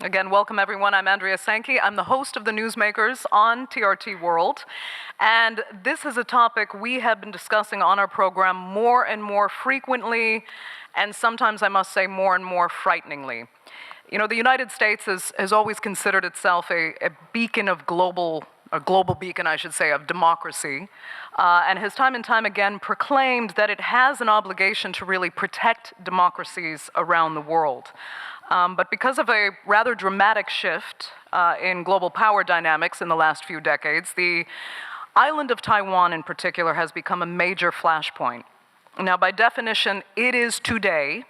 Again, welcome everyone. I'm Andrea Sankey. I'm the host of the Newsmakers on TRT World. And this is a topic we have been discussing on our program more and more frequently, and sometimes I must say more and more frighteningly. You know, the United States has always considered itself a beacon of a global beacon, I should say, of democracy, and has time and time again proclaimed that it has an obligation to really protect democracies around the world. But because of a rather dramatic shift in global power dynamics in the last few decades, the island of Taiwan in particular has become a major flashpoint. Now, by definition, it is today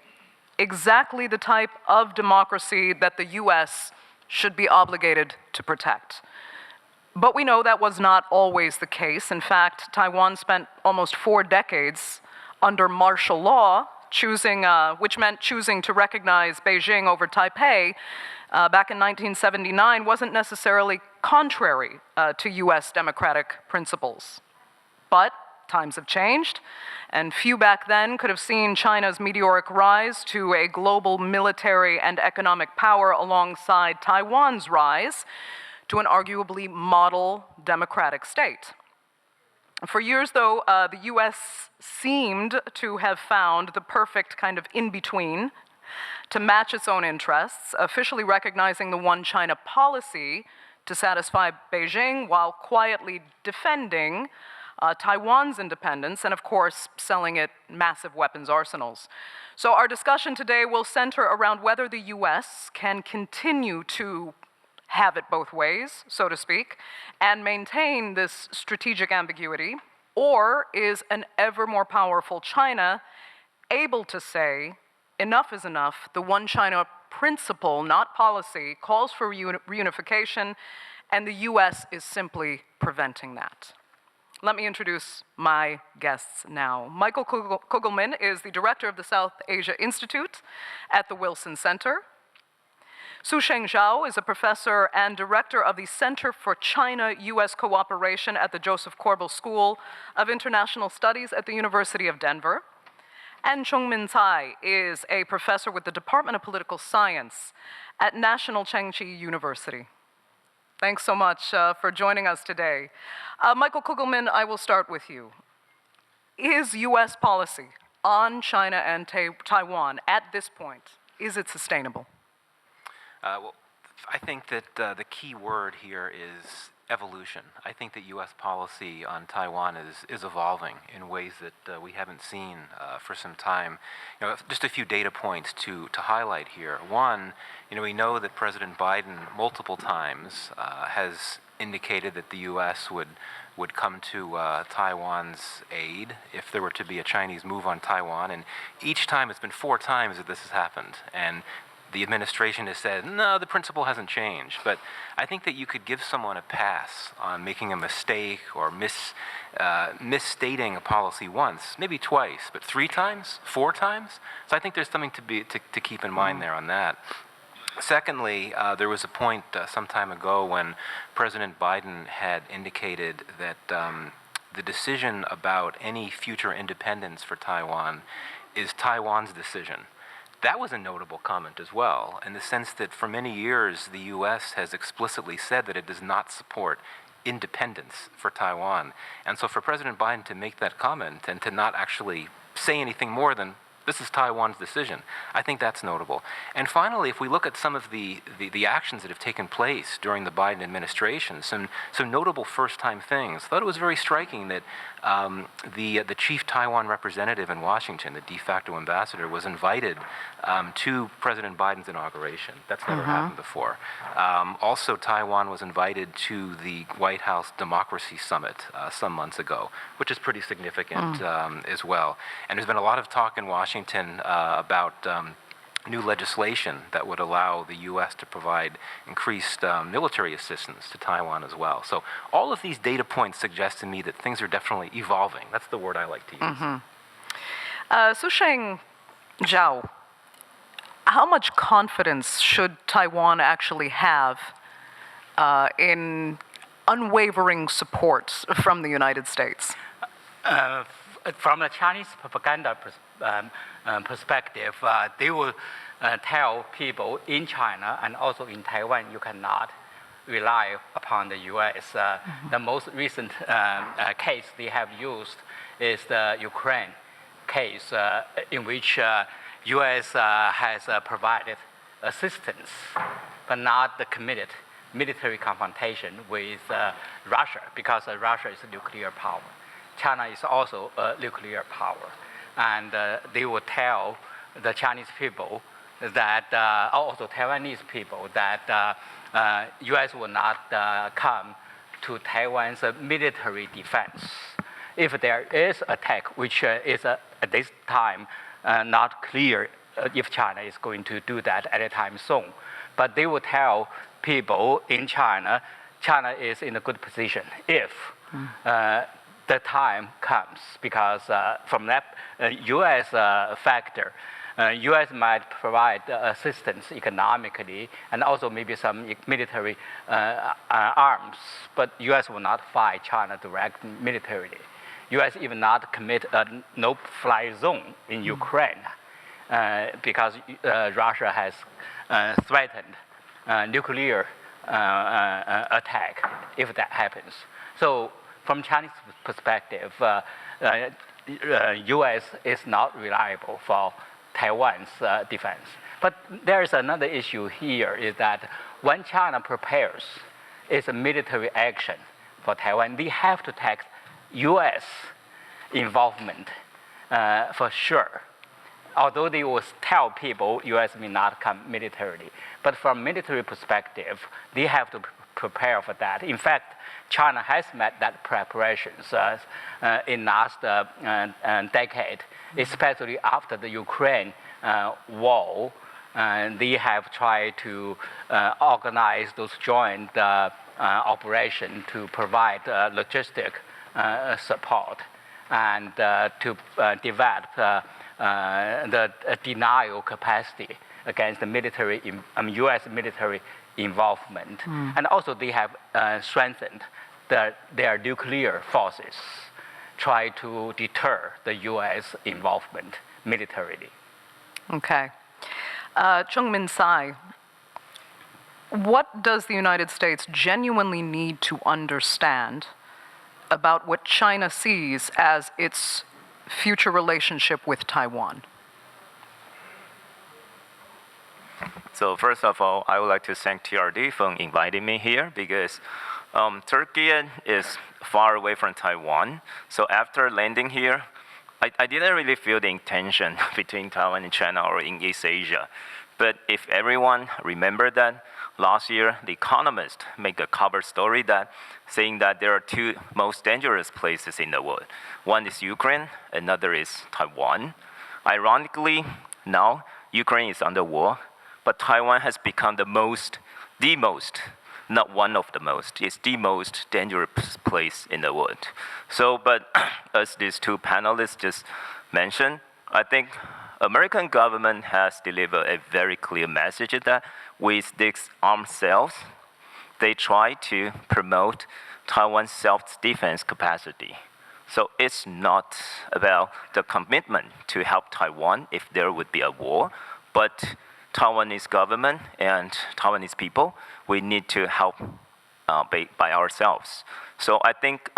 exactly the type of democracy that the US should be obligated to protect. But we know that was not always the case. In fact, Taiwan spent almost 4 decades under martial law, which meant choosing to recognize Beijing over Taipei back in 1979 wasn't necessarily contrary to US democratic principles. But times have changed, and few back then could have seen China's meteoric rise to a global military and economic power alongside Taiwan's rise to an arguably model democratic state. For years, though, the US seemed to have found the perfect kind of in-between to match its own interests, officially recognizing the one China policy to satisfy Beijing while quietly defending Taiwan's independence and, of course, selling it massive weapons arsenals. So our discussion today will center around whether the US can continue to have it both ways, so to speak, and maintain this strategic ambiguity, or is an ever more powerful China able to say, enough is enough, the one China principle, not policy, calls for reunification, and the US is simply preventing that. Let me introduce my guests now. Michael Kugelman is the director of the South Asia Institute at the Wilson Center. Su-Sheng Zhao is a professor and director of the Center for China-U.S. Cooperation at the Joseph Corbel School of International Studies at the University of Denver. And Chongmin Cai is a professor with the Department of Political Science at National Chengchi University. Thanks so much for joining us today. Michael Kugelman, I will start with you. Is U.S. policy on China and Taiwan at this point, is it sustainable? Well, I think that the key word here is evolution. I think that U.S. policy on Taiwan is evolving in ways that we haven't seen for some time. You know, just a few data points to highlight here. One, we know that President Biden multiple times has indicated that the U.S. would come to Taiwan's aid if there were to be a Chinese move on Taiwan, and each time it's been 4 times that this has happened. And the administration has said, no, the principle hasn't changed. But I think that you could give someone a pass on making a mistake or misstating a policy once, maybe twice, but 3 times, 4 times? So I think there's something to keep in mind there on that. Secondly, there was a point some time ago when President Biden had indicated that the decision about any future independence for Taiwan is Taiwan's decision. That was a notable comment as well, in the sense that for many years the U.S. has explicitly said that it does not support independence for Taiwan. And so for President Biden to make that comment and to not actually say anything more than, this is Taiwan's decision, I think that's notable. And finally, if we look at some of the actions that have taken place during the Biden administration, some notable first-time things, I thought it was very striking that the chief Taiwan representative in Washington, the de facto ambassador, was invited to President Biden's inauguration. That's never happened before. Also, Taiwan was invited to the White House Democracy Summit some months ago, which is pretty significant as well. And there's been a lot of talk in Washington about new legislation that would allow the U.S. to provide increased military assistance to Taiwan as well. So all of these data points suggest to me that things are definitely evolving. That's the word I like to use. Su-Sheng Zhao, how much confidence should Taiwan actually have in unwavering support from the United States? From the Chinese propaganda perspective, they will tell people in China and also in Taiwan you cannot rely upon the U.S. The most recent case they have used is the Ukraine case in which U.S. has provided assistance but not the committed military confrontation with Russia because Russia is a nuclear power. China is also a nuclear power. And they will tell the Chinese people that, also Taiwanese people, that U.S. will not come to Taiwan's military defense. If there is attack, which is at this time not clear if China is going to do that anytime soon, but they will tell people in China, China is in a good position if the time comes, because from that U.S. factor, U.S. might provide assistance economically and also maybe some military arms, but U.S. will not fight China directly militarily. U.S. even not commit a no-fly zone in Ukraine because Russia has threatened nuclear attack if that happens. So from Chinese perspective, U.S. is not reliable for Taiwan's defense. But there is another issue here is that when China prepares its military action for Taiwan, they have to take U.S. involvement for sure. Although they will tell people U.S. may not come militarily, but from military perspective, they have to prepare for that. In fact, China has made that preparations in last decade, especially after the Ukraine war. They have tried to organize those joint operations to provide logistic support and to develop the denial capacity against the military, U.S. military involvement. And also they have strengthened their nuclear forces, try to deter the U.S. involvement militarily. Okay. Chung-Min Tsai, what does the United States genuinely need to understand about what China sees as its future relationship with Taiwan? So first of all, I would like to thank TRT for inviting me here because Turkey is far away from Taiwan. So after landing here, I didn't really feel the tension between Taiwan and China or in East Asia. But if everyone remember that last year, The Economist made a cover story that saying that there are two most dangerous places in the world. One is Ukraine, another is Taiwan. Ironically, now Ukraine is under war, but Taiwan has become the most, not one of the most, it's the most dangerous place in the world. So, but as these two panelists just mentioned, I think American government has delivered a very clear message that with this armed sales, they try to promote Taiwan's self-defense capacity. So it's not about the commitment to help Taiwan if there would be a war, but Taiwanese government and Taiwanese people, we need to help by ourselves. So I think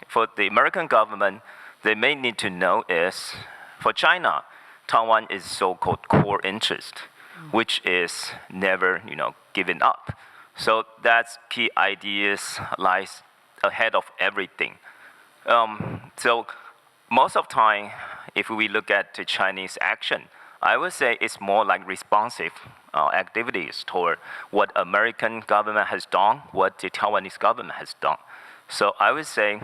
for the American government, they may need to know is, for China, Taiwan is so-called core interest, which is never, given up. So that's key ideas lies ahead of everything. So most of the time, if we look at the Chinese action, I would say it's more like responsive activities toward what American government has done, what the Taiwanese government has done. So I would say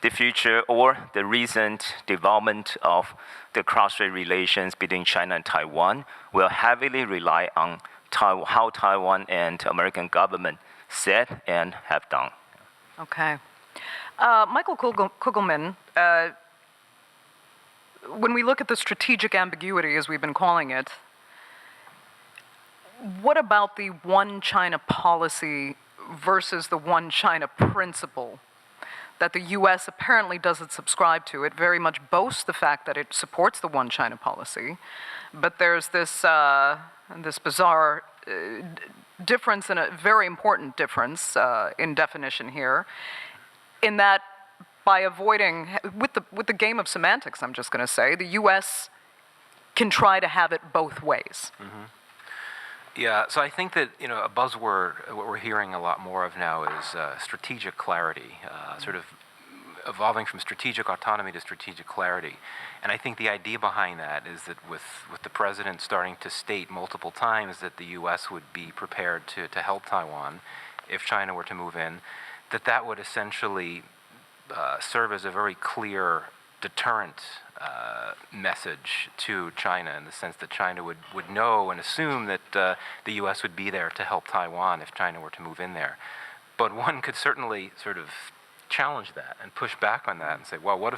the future or the recent development of the cross-strait relations between China and Taiwan will heavily rely on how Taiwan and American government said and have done. Okay. Michael Kugelman, when we look at the strategic ambiguity, as we've been calling it, what about the one China policy versus the one China principle that the U.S. apparently doesn't subscribe to. It very much boasts the fact that it supports the one China policy, but there's this this bizarre difference, and a very important difference in definition here, in that by avoiding, with the game of semantics, I'm just going to say, the U.S. can try to have it both ways. Mm-hmm. Yeah, so I think that, you know, a buzzword, what we're hearing a lot more of now is strategic clarity, sort of evolving from strategic autonomy to strategic clarity. And I think the idea behind that is that with the president starting to state multiple times that the U.S. would be prepared to help Taiwan if China were to move in, that would essentially serve as a very clear deterrent message to China, in the sense that China would know and assume that the U.S. would be there to help Taiwan if China were to move in there. But one could certainly sort of challenge that and push back on that and say, well, what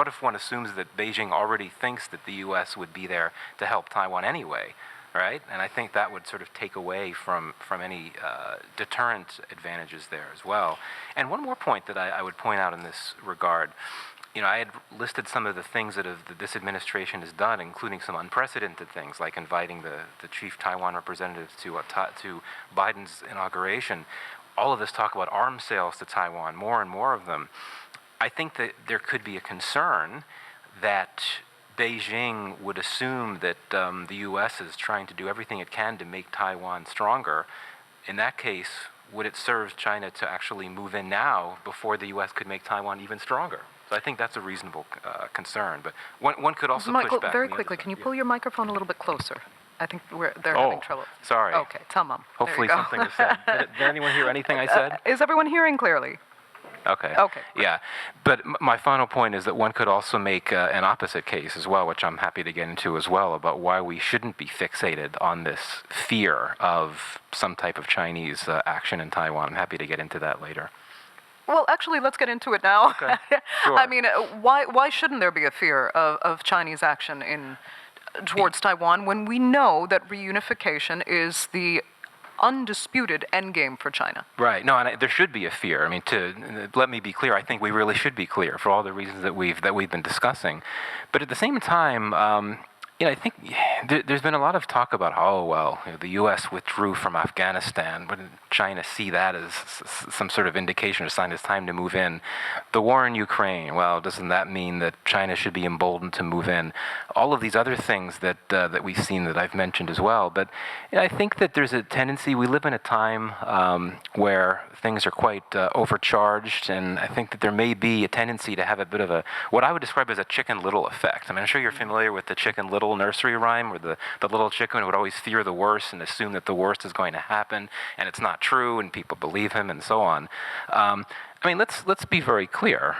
if one assumes that Beijing already thinks that the U.S. would be there to help Taiwan anyway, right? And I think that would sort of take away from any deterrent advantages there as well. And one more point that I would point out in this regard. You know, I had listed some of the things that this administration has done, including some unprecedented things, like inviting the chief Taiwan representative to Biden's inauguration. All of this talk about arms sales to Taiwan, more and more of them. I think that there could be a concern that Beijing would assume that the U.S. is trying to do everything it can to make Taiwan stronger. In that case, would it serve China to actually move in now before the U.S. could make Taiwan even stronger? So I think that's a reasonable concern. But one could also Michael, push back. very quickly, can you pull your microphone a little bit closer? I think they're having trouble. Sorry. Okay, tell Mom. Hopefully something was said. Did anyone hear anything I said? Is everyone hearing clearly? Okay. Okay. Yeah, but my final point is that one could also make an opposite case as well, which I'm happy to get into as well, about why we shouldn't be fixated on this fear of some type of Chinese action in Taiwan. I'm happy to get into that later. Well, actually, let's get into it now. Okay. Sure. I mean, why shouldn't there be a fear of Chinese action towards Taiwan when we know that reunification is the undisputed endgame for China? Right. No, and there should be a fear. I mean, let me be clear. I think we really should be clear for all the reasons that we've been discussing. But at the same time, you know, I think there's been a lot of talk about the U.S. withdrew from Afghanistan. Wouldn't China see that as some sort of indication or sign it's time to move in? The war in Ukraine, well, doesn't that mean that China should be emboldened to move in? All of these other things that we've seen that I've mentioned as well. But you know, I think that there's a tendency, we live in a time where things are quite overcharged, and I think that there may be a tendency to have a bit of what I would describe as a Chicken Little effect. I mean, I'm sure you're familiar with the Chicken Little nursery rhyme, where the little chicken would always fear the worst and assume that the worst is going to happen, and it's not true, and people believe him, and so on. I mean, let's be very clear.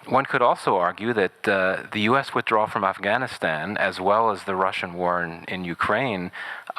One could also argue that the U.S. withdrawal from Afghanistan, as well as the Russian war in Ukraine,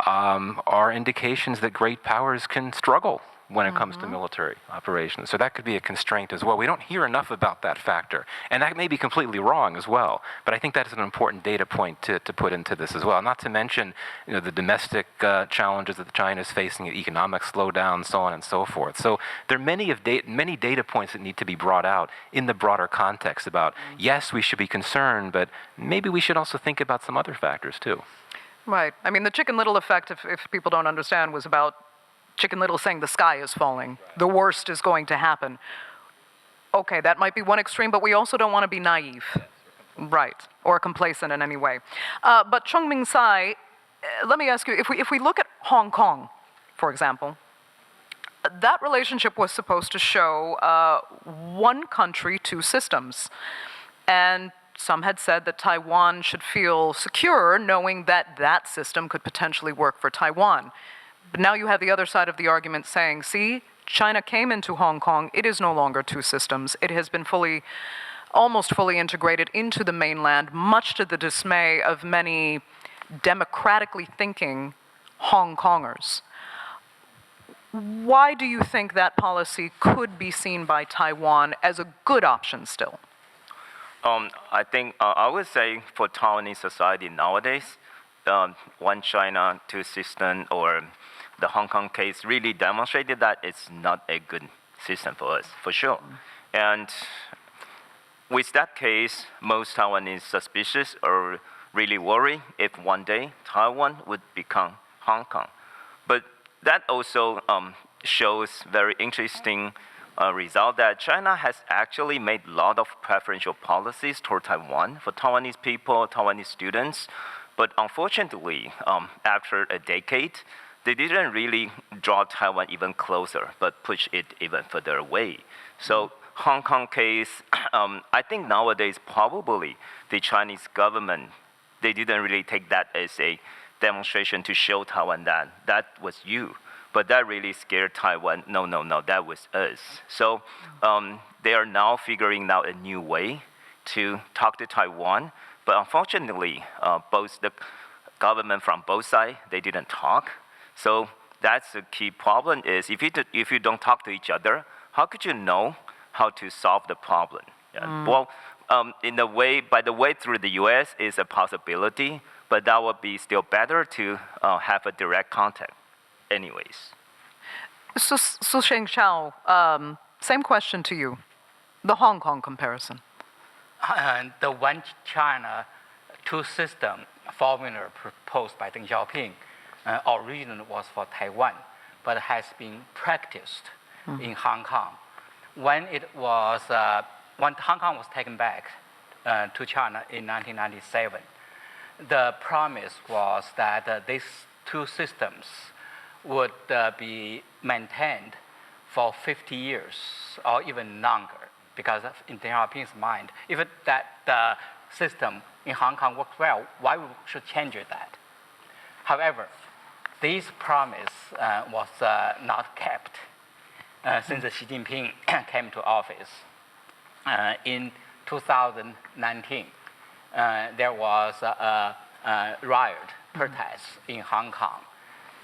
are indications that great powers can struggle when it comes to military operations. So that could be a constraint as well. We don't hear enough about that factor. And that may be completely wrong as well. But I think that is an important data point to put into this as well. Not to mention, you know, the domestic challenges that China is facing, economic slowdown, so on and so forth. So there are many data points that need to be brought out in the broader context about, yes, we should be concerned, but maybe we should also think about some other factors too. Right. I mean, the Chicken Little effect, if people don't understand, was about Chicken Little saying the sky is falling. Right. The worst is going to happen. Okay, that might be one extreme, but we also don't want to be naive. Yes, right, or complacent in any way. But Chongming Tsai, let me ask you, if we look at Hong Kong, for example, that relationship was supposed to show one country, two systems. And some had said that Taiwan should feel secure knowing that that system could potentially work for Taiwan. But now you have the other side of the argument saying, see, China came into Hong Kong. It is no longer two systems. It has been almost fully integrated into the mainland, much to the dismay of many democratically thinking Hong Kongers. Why do you think that policy could be seen by Taiwan as a good option still? I think I would say for Taiwanese society nowadays, one China, two system, or the Hong Kong case really demonstrated that it's not a good system for us, for sure. And with that case, most Taiwanese suspicious or really worry if one day Taiwan would become Hong Kong. But that also shows very interesting result that China has actually made a lot of preferential policies toward Taiwan for Taiwanese people, Taiwanese students. But unfortunately, after a decade, they didn't really draw Taiwan even closer, but push it even further away. So Hong Kong case, I think nowadays probably the Chinese government, they didn't really take that as a demonstration to show Taiwan that that was you. But that really scared Taiwan. No, no, no, that was us. So they are now figuring out a new way to talk to Taiwan. But unfortunately, both the government from both sides, they didn't talk. So that's the key problem is if you don't talk to each other, how could you know how to solve the problem? Yeah. Well, in a way, by the way, through the U.S. is a possibility, but that would be still better to have a direct contact. Anyways. So, Sheng Chao, same question to you. The Hong Kong comparison. The one China, two system formula proposed by Deng Xiaoping originally was for Taiwan, but has been practiced in Hong Kong. When Hong Kong was taken back to China in 1997, the promise was that these two systems would be maintained for 50 years or even longer, because in Deng Xiaoping's mind, if that system in Hong Kong works well, why we should change that? However, this promise was not kept since Xi Jinping came to office. In 2019, there was a riot, protest in Hong Kong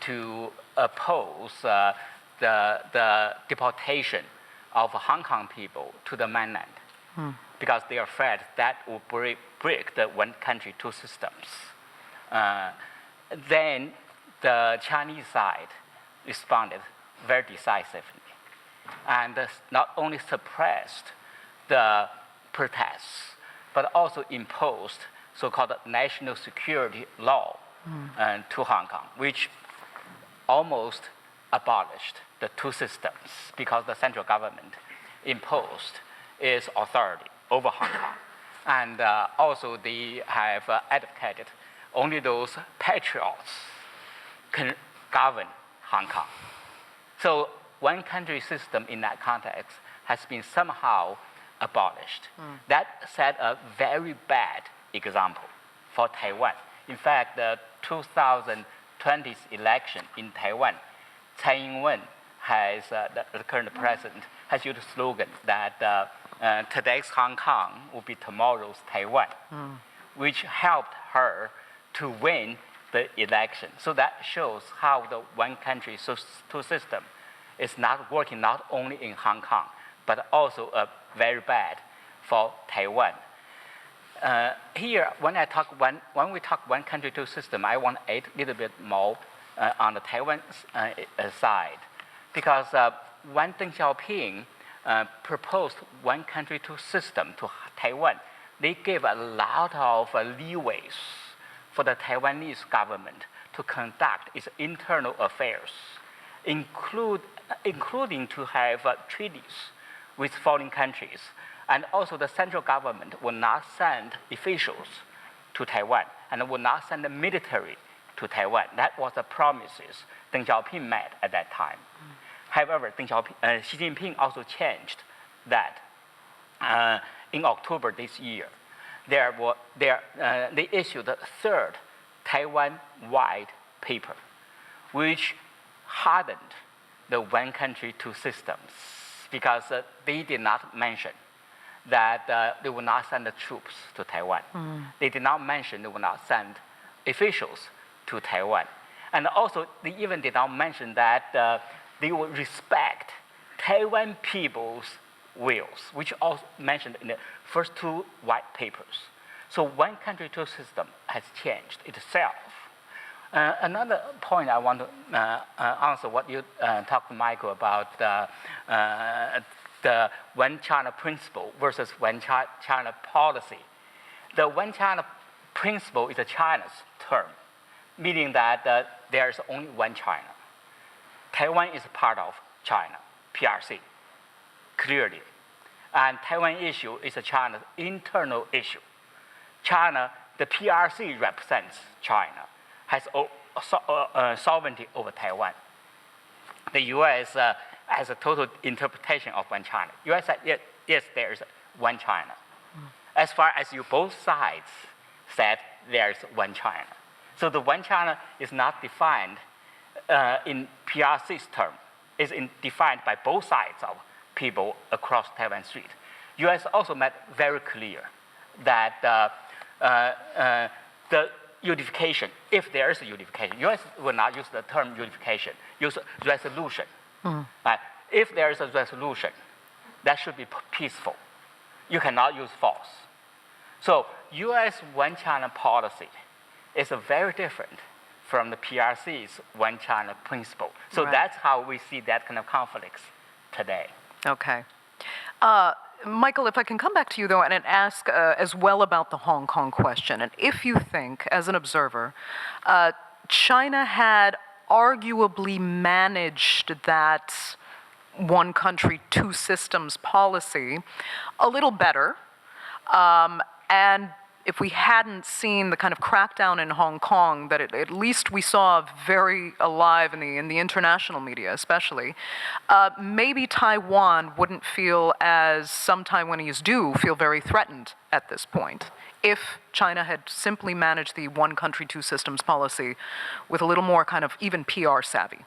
to oppose the deportation of Hong Kong people to the mainland, because they are afraid that will break the one country, two systems. Then the Chinese side responded very decisively and not only suppressed the protests, but also imposed so-called national security law to Hong Kong, which almost abolished the two systems because the central government imposed its authority over Hong Kong. And also they have advocated only those patriots can govern Hong Kong. So one country system in that context has been somehow abolished. That set a very bad example for Taiwan. In fact, the 2020 election in Taiwan, Tsai Ing-wen has, the current president, has used the slogan that today's Hong Kong will be tomorrow's Taiwan, which helped her to win the election. So that shows how the one country, two system is not working not only in Hong Kong, but also very bad for Taiwan. Here, when we talk one country, two system, I want to add a little bit more on the Taiwan side, because when Deng Xiaoping proposed one country, two system to Taiwan, they gave a lot of leeways for the Taiwanese government to conduct its internal affairs, including to have treaties with foreign countries. And also the central government will not send officials to Taiwan and will not send the military to Taiwan. That was the promises Deng Xiaoping made at that time. However, Xi Jinping also changed that. In October this year, they issued the third Taiwan-wide paper, which hardened the one country, two systems, because they did not mention that they will not send the troops to Taiwan. They did not mention they will not send officials to Taiwan. And also, they even did not mention that they will respect Taiwan people's wills, which also mentioned in the first two white papers. So one country, two system has changed itself. Another point I want to answer what you talked to Michael about the One China principle versus One China policy. The One China principle is a China's term, meaning that there is only one China. Taiwan is part of China, PRC, clearly. And Taiwan issue is a China's internal issue. China, the PRC represents China, has sovereignty over Taiwan. The U.S. Has a total interpretation of one China. U.S. said, yes, there is one China. As far as you both sides said there is one China. So the one China is not defined in PRC's term. It's defined by both sides of people across Taiwan Strait. U.S. also made very clear that the unification, if there is a unification, U.S. will not use the term unification, use resolution. If there is a resolution, that should be peaceful. You cannot use force. So U.S. One China policy is very different from the PRC's One China principle. So that's how we see that kind of conflicts today. Okay. Michael, if I can come back to you, though, and ask as well about the Hong Kong question. And if you think, as an observer, China had arguably managed that one country, two systems policy a little better, and if we hadn't seen the kind of crackdown in Hong Kong that at least we saw very alive in the international media especially, maybe Taiwan wouldn't feel, as some Taiwanese do, feel very threatened at this point if China had simply managed the one country, two systems policy with a little more kind of even PR savvy.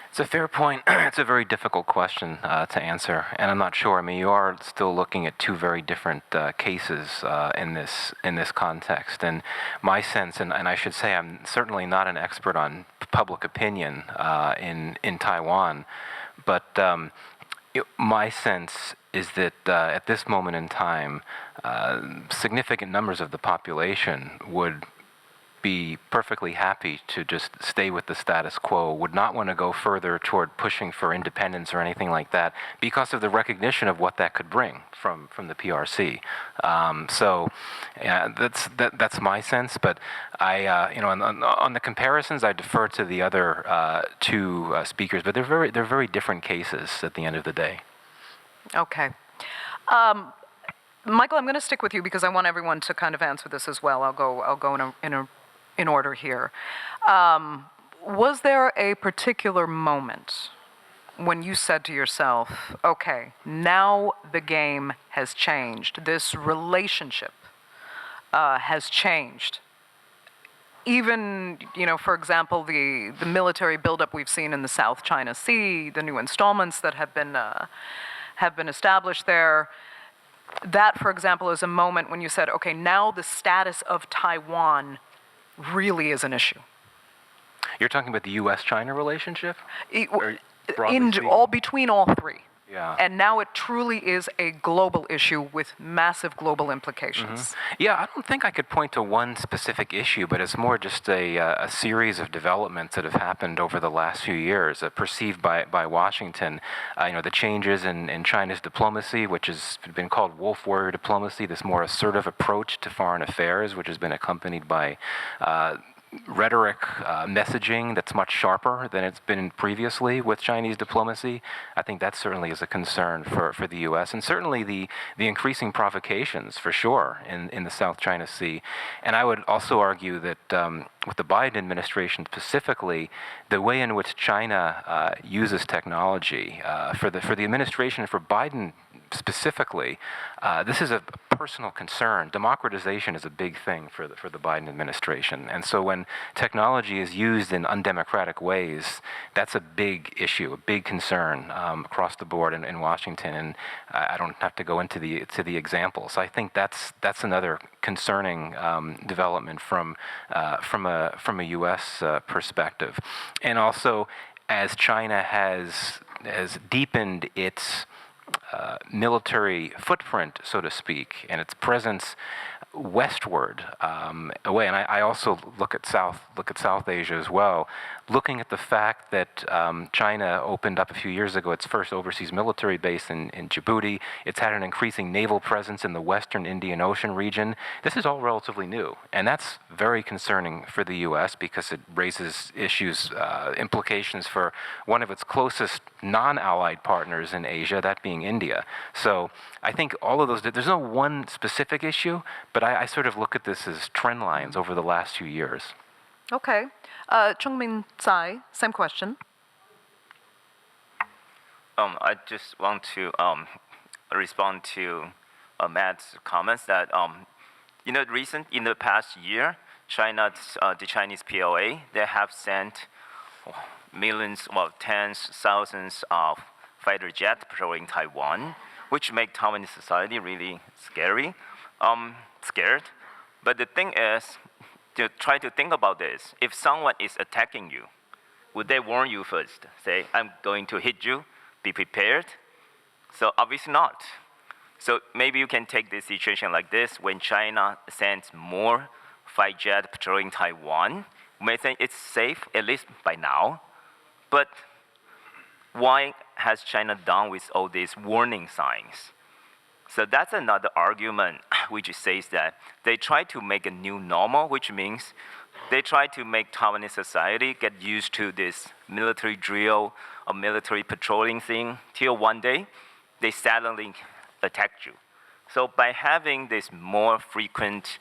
It's a fair point. It's a very difficult question to answer, and I'm not sure. I mean, you are still looking at two very different cases in this context. And my sense, and I should say, I'm certainly not an expert on public opinion in Taiwan, but my sense is that at this moment in time, significant numbers of the population would be perfectly happy to just stay with the status quo, would not want to go further toward pushing for independence or anything like that because of the recognition of what that could bring from the PRC. So that's my sense, but I, on the comparisons, I defer to the other two speakers, but they're very different cases at the end of the day. Okay. Michael, I'm going to stick with you because I want everyone to kind of answer this as well. I'll go in order here. Was there a particular moment when you said to yourself, okay, now the game has changed, this relationship has changed? Even, for example, the military buildup we've seen in the South China Sea, the new installments that have been established there, that, for example, is a moment when you said, okay, now the status of Taiwan really is an issue. You're talking about the U.S. China relationship? Between all three. Yeah. And now it truly is a global issue with massive global implications. Mm-hmm. Yeah, I don't think I could point to one specific issue, but it's more just a series of developments that have happened over the last few years, perceived by Washington. The changes in China's diplomacy, which has been called wolf warrior diplomacy, this more assertive approach to foreign affairs, which has been accompanied by rhetoric, messaging that's much sharper than it's been previously with Chinese diplomacy. I think that certainly is a concern for the U.S. and certainly the increasing provocations, for sure, in the South China Sea. And I would also argue that with the Biden administration specifically, the way in which China uses technology for the administration, for Biden specifically, this is a personal concern. Democratization is a big thing for the Biden administration. And so when technology is used in undemocratic ways, that's a big issue, a big concern across the board in Washington. And I don't have to go into the examples. I think that's another concerning development from a U.S. perspective. And also, as China has deepened its military footprint, so to speak, and its presence westward away. And I also look at South Asia as well, looking at the fact that China opened up a few years ago its first overseas military base in Djibouti. It's had an increasing naval presence in the western Indian Ocean region. This is all relatively new, and that's very concerning for the U.S. because it raises issues, implications for one of its closest non-allied partners in Asia, that being India. So I think all of those, there's no one specific issue, but I sort of look at this as trend lines over the last few years. Okay. Chung-Min Tsai, same question. I just want to respond to Matt's comments that in the past year, the Chinese PLA, they have sent millions, tens, thousands of fighter jets patrolling Taiwan, which make Taiwanese society really scared. But the thing is, to try to think about this. If someone is attacking you, would they warn you first? Say, I'm going to hit you, be prepared? So obviously not. So maybe you can take this situation like this. When China sends more fighter jets patrolling Taiwan, you may think it's safe, at least by now. But why has China done with all these warning signs? So that's another argument which says that they try to make a new normal, which means they try to make Taiwanese society get used to this military drill or military patrolling thing till one day they suddenly attack you. So by having this more frequent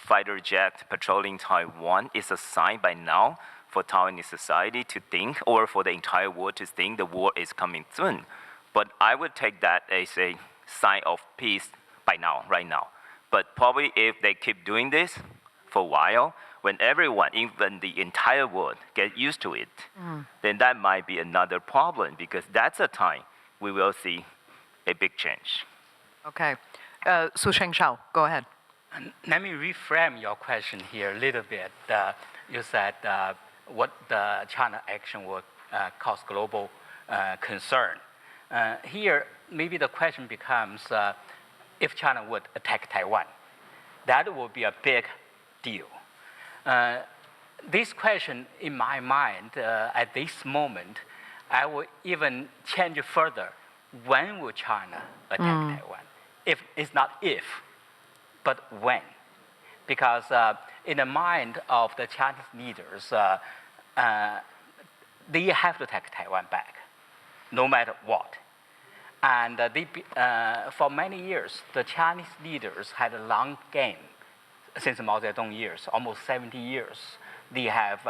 fighter jet patrolling Taiwan is a sign by now for Taiwanese society to think, or for the entire world to think the war is coming soon. But I would take that as a sign of peace by now, right now. But probably if they keep doing this for a while, when everyone, even the entire world, get used to it, then that might be another problem, because that's a time we will see a big change. Okay. Su Shengshao, go ahead. Let me reframe your question here a little bit. You said what the China action would cause global concern. Here, maybe the question becomes, if China would attack Taiwan, that would be a big deal. This question, in my mind, at this moment, I will even change it further. When will China attack Taiwan? If it's not if, but when? Because in the mind of the Chinese leaders, they have to take Taiwan back, no matter what. And for many years, the Chinese leaders had a long game since Mao Zedong years, almost 70 years. They have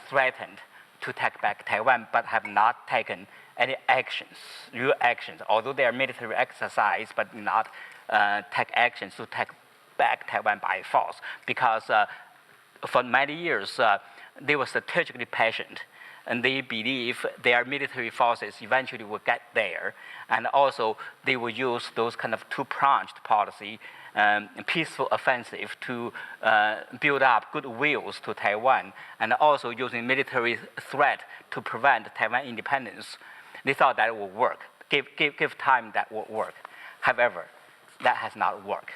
threatened to take back Taiwan, but have not taken any actions, real actions, although they are military exercise, but not take actions to take back Taiwan by force. Because for many years, they were strategically patient, and they believe their military forces eventually will get there. And also, they will use those kind of two-pronged policy, peaceful offensive to build up goodwills to Taiwan, and also using military threat to prevent Taiwan independence. They thought that would work. Give time, that would work. However, that has not worked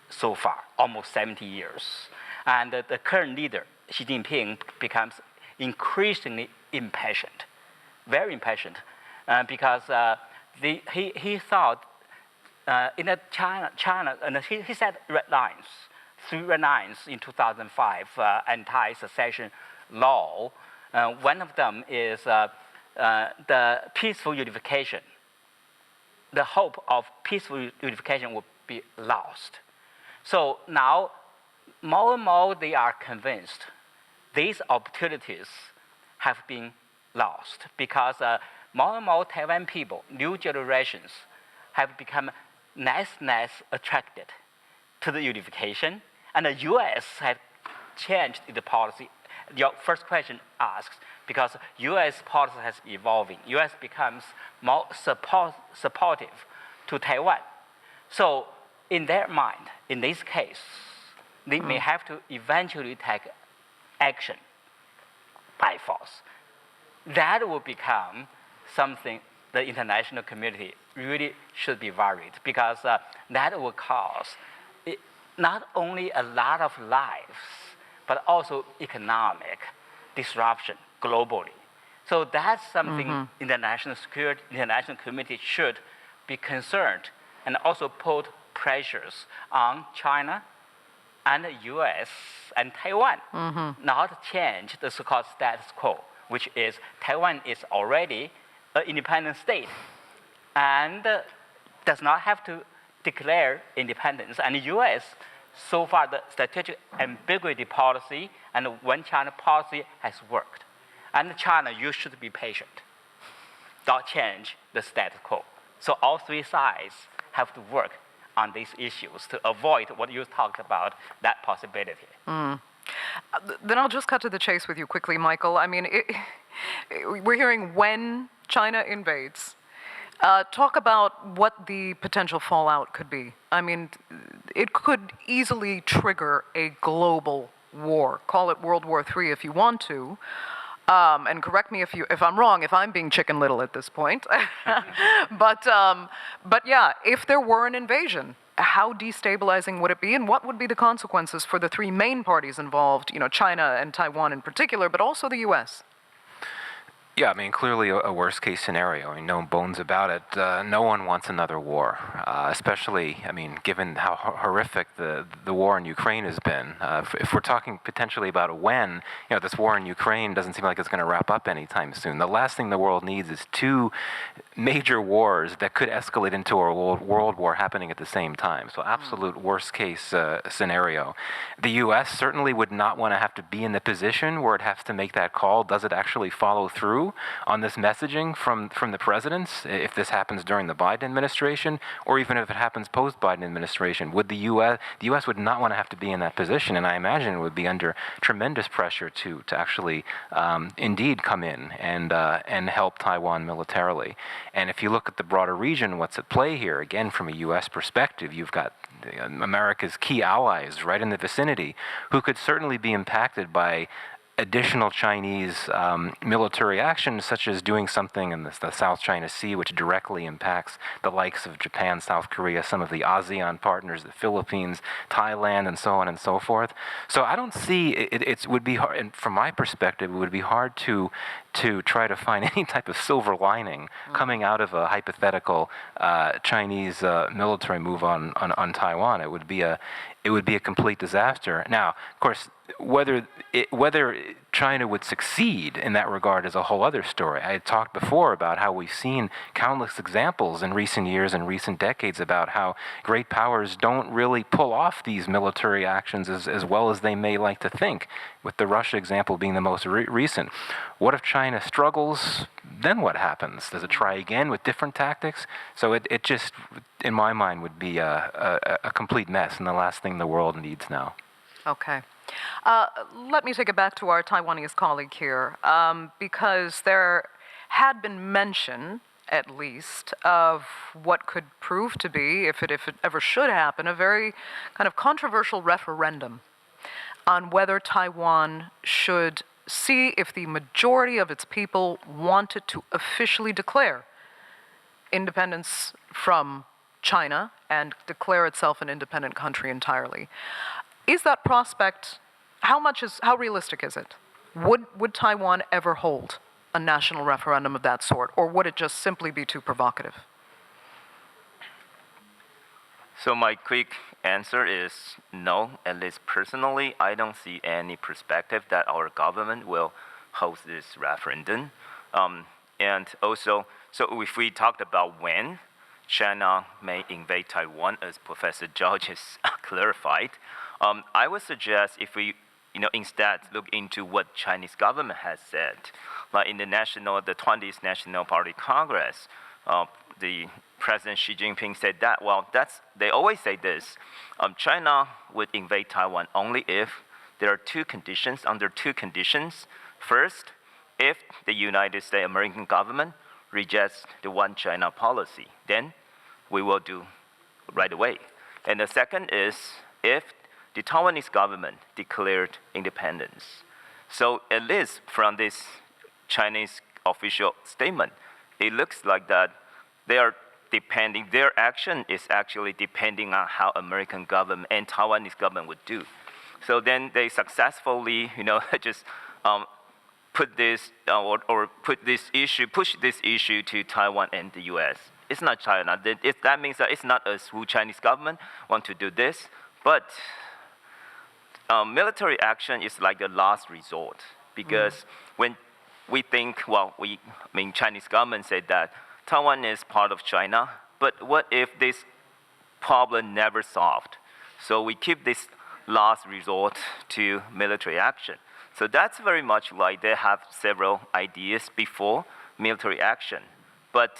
so far, almost 70 years. And the current leader, Xi Jinping, becomes increasingly impatient, very impatient, because he thought in the China, and he set red lines, 3 red lines in 2005, anti-secession law. One of them is the peaceful unification. The hope of peaceful unification will be lost. So now, more and more they are convinced these opportunities have been lost, because more and more Taiwan people, new generations, have become less attracted to the unification, and the U.S. has changed the policy. Your first question asks, because U.S. policy has evolving. U.S. becomes more supportive to Taiwan. So in their mind, in this case, they may have to eventually take action by force. That will become something the international community really should be worried, because that will cause not only a lot of lives, but also economic disruption globally. So that's something international security, international community should be concerned, and also put pressures on China and the U.S. and Taiwan, not change the so-called status quo, which is Taiwan is already an independent state and does not have to declare independence. And the U.S., so far, the strategic ambiguity policy and the one China policy has worked. And China, you should be patient. Don't change the status quo. So all three sides have to work on these issues to avoid what you talked about, that possibility. Then I'll just cut to the chase with you quickly, Michael. I mean, we're hearing when China invades. Talk about what the potential fallout could be. I mean, it could easily trigger a global war. Call it World War III if you want to. And correct me if I'm wrong, if I'm being Chicken Little at this point. but yeah, if there were an invasion, how destabilizing would it be, and what would be the consequences for the three main parties involved, China and Taiwan in particular, but also the U.S.? Yeah, I mean, clearly a worst-case scenario. I mean, no bones about it. No one wants another war, especially, I mean, given how horrific the war in Ukraine has been. If we're talking potentially about when, this war in Ukraine doesn't seem like it's going to wrap up anytime soon. The last thing the world needs is two major wars that could escalate into a world war happening at the same time. So absolute worst-case scenario. The U.S. certainly would not want to have to be in the position where it has to make that call. Does it actually follow through on this messaging from the presidents, if this happens during the Biden administration, or even if it happens post-Biden administration? Would the U.S. would not want to have to be in that position, and I imagine it would be under tremendous pressure to actually indeed come in and help Taiwan militarily. And if you look at the broader region, what's at play here, again, from a U.S. perspective, you've got America's key allies right in the vicinity who could certainly be impacted by additional Chinese military actions, such as doing something in the South China Sea, which directly impacts the likes of Japan, South Korea, some of the ASEAN partners, the Philippines, Thailand, and so on and so forth. So I don't see, it would be hard, and from my perspective, it would be hard to try to find any type of silver lining coming out of a hypothetical Chinese military move on Taiwan. It would be a complete disaster. Now, of course, whether China would succeed in that regard is a whole other story. I had talked before about how we've seen countless examples in recent years and recent decades about how great powers don't really pull off these military actions as well as they may like to think, with the Russia example being the most recent. What if China struggles? Then what happens? Does it try again with different tactics? So it just, in my mind, would be a complete mess, and the last thing the world needs now. Okay. Let me take it back to our Taiwanese colleague here, because there had been mention, at least, of what could prove to be, if it ever should happen, a very kind of controversial referendum on whether Taiwan should see if the majority of its people wanted to officially declare independence from China and declare itself an independent country entirely. Is that prospect, how realistic is it? Would Taiwan ever hold a national referendum of that sort, or would it just simply be too provocative? So my quick answer is no. At least personally, I don't see any perspective that our government will host this referendum. And also, so if we talked about when China may invade Taiwan, as Professor George has clarified, I would suggest if we, instead look into what Chinese government has said, like in the 20th National Party Congress, the President Xi Jinping said that. Well, they always say this: China would invade Taiwan only if there are under two conditions. First, if the United States American government rejects the one China policy, then we will do right away. And the second is if the Taiwanese government declared independence. So at least from this Chinese official statement, it looks like that they are depending, their action is actually depending on how American government and Taiwanese government would do. So then they successfully, just put this push this issue to Taiwan and the U.S. It's not China. That means that it's not us who Chinese government want to do this, but military action is like the last resort, because when we think, Chinese government said that Taiwan is part of China, but what if this problem never solved? So we keep this last resort to military action. So that's very much like they have several ideas before military action, but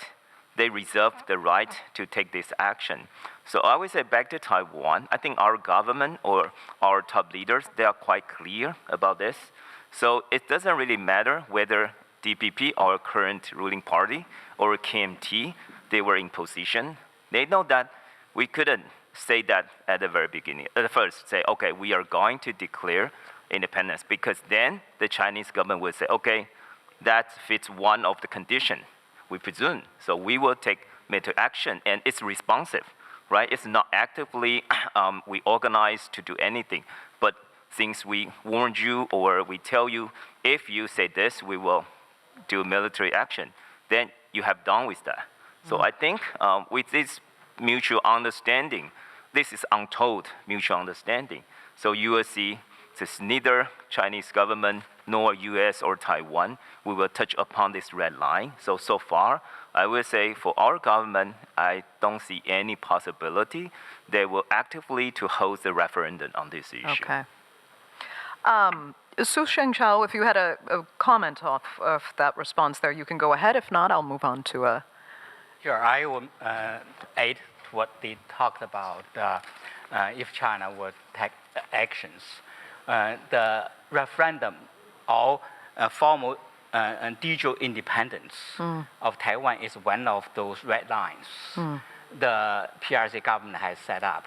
they reserve the right to take this action. So I would say back to Taiwan, I think our government or our top leaders, they are quite clear about this. So it doesn't really matter whether DPP, our current ruling party, or KMT, they were in position. They know that we couldn't say that at the very beginning. At first, say, okay, we are going to declare independence, because then the Chinese government will say, okay, that fits one of the conditions, we presume. So we will take military action, and it's responsive, right? It's not actively we organize to do anything, but things we warned you or we tell you, if you say this, we will do military action. Then you have done with that. So I think with this mutual understanding, this is untold mutual understanding. So you will see this neither Chinese government nor U.S. or Taiwan, we will touch upon this red line. So far, I will say for our government, I don't see any possibility they will actively to hold the referendum on this issue. Okay. Su Shengchao, if you had a comment off of that response there, you can go ahead. If not, I'll move on to a... Sure, I will add to what they talked about if China would take actions. The referendum or formal and digital independence of Taiwan is one of those red lines the PRC government has set up.